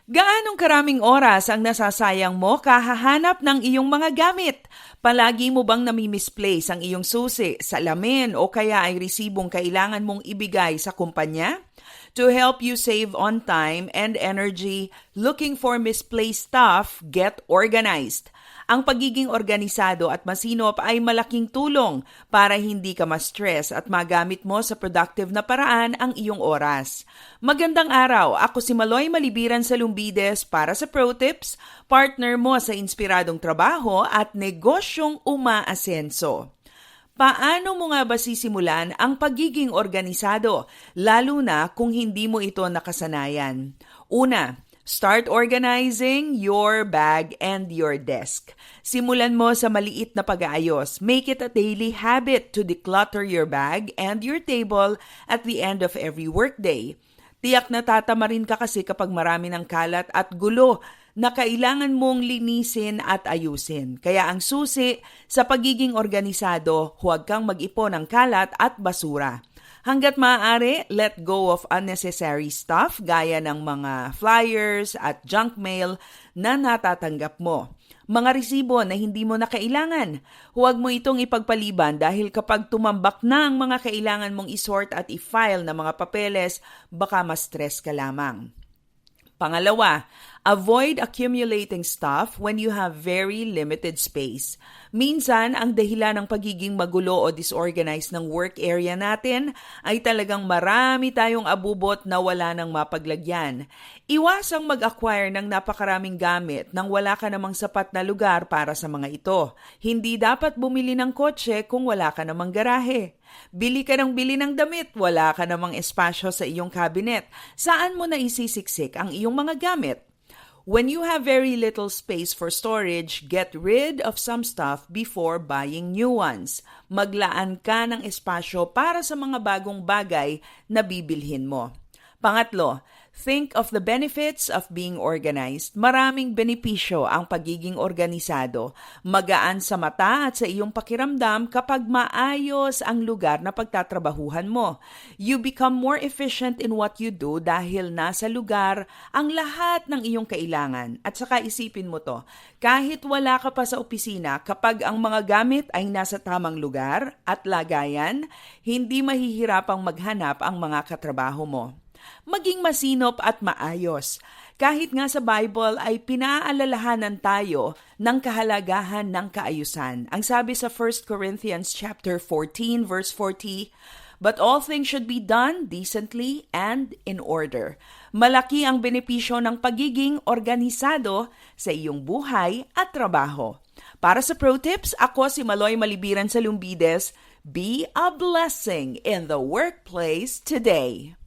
Gaanong karaming oras ang nasasayang mo kahahanap ng iyong mga gamit? Palagi mo bang nami-misplace ang iyong susi, salamin o kaya ay resibong kailangan mong ibigay sa kumpanya? To help you save on time and energy looking for misplaced stuff, get organized. Ang pagiging organisado at masinop ay malaking tulong para hindi ka ma-stress at magamit mo sa productive na paraan ang iyong oras. Magandang araw, ako si Maloy Malibiran sa Lumbides para sa Pro Tips, partner mo sa inspiradong trabaho at negosyong umaasenso. Paano mo nga ba sisimulan ang pagiging organisado, lalo na kung hindi mo ito nakasanayan? Una, start organizing your bag and your desk. Simulan mo sa maliit na pag-aayos. Make it a daily habit to declutter your bag and your table at the end of every workday. Tiyak na tatama rin ka kasi kapag marami ng kalat at gulo na kailangan mong linisin at ayusin. Kaya ang susi sa pagiging organisado, huwag kang mag-ipon ng kalat at basura. Hanggat maaari, let go of unnecessary stuff gaya ng mga flyers at junk mail na natatanggap mo. Mga resibo na hindi mo na kailangan. Huwag mo itong ipagpaliban dahil kapag tumambak na ang mga kailangan mong isort at i-file na mga papeles, baka ma-stress ka lamang. Pangalawa, avoid accumulating stuff when you have very limited space. Minsan, ang dahilan ng pagiging magulo o disorganized ng work area natin ay talagang marami tayong abubot na wala nang mapaglagyan. Iwasang mag-acquire ng napakaraming gamit nang wala ka namang sapat na lugar para sa mga ito. Hindi dapat bumili ng kotse kung wala ka namang garahe. Bili ka ng bili ng damit, wala ka namang espasyo sa iyong cabinet. Saan mo na isisiksik ang iyong mga gamit? When you have very little space for storage, get rid of some stuff before buying new ones. Maglaan ka ng espasyo para sa mga bagong bagay na bibilhin mo. Pangatlo, think of the benefits of being organized. Maraming benepisyo ang pagiging organisado. Magaan sa mata at sa iyong pakiramdam kapag maayos ang lugar na pagtatrabahuhan mo. You become more efficient in what you do dahil nasa lugar ang lahat ng iyong kailangan. At saka isipin mo to, kahit wala ka pa sa opisina, kapag ang mga gamit ay nasa tamang lugar at lagayan, hindi mahihirapang maghanap ang mga katrabaho mo. Maging masinop at maayos. Kahit nga sa Bible ay pinaalalahanan tayo ng kahalagahan ng kaayusan. Ang sabi sa 1 Corinthians chapter 14 verse 40, "But all things should be done decently and in order." Malaki ang benepisyo ng pagiging organisado sa iyong buhay at trabaho. Para sa Pro Tips, ako si Maloy Malibiran sa Lumbides. Be a blessing in the workplace today.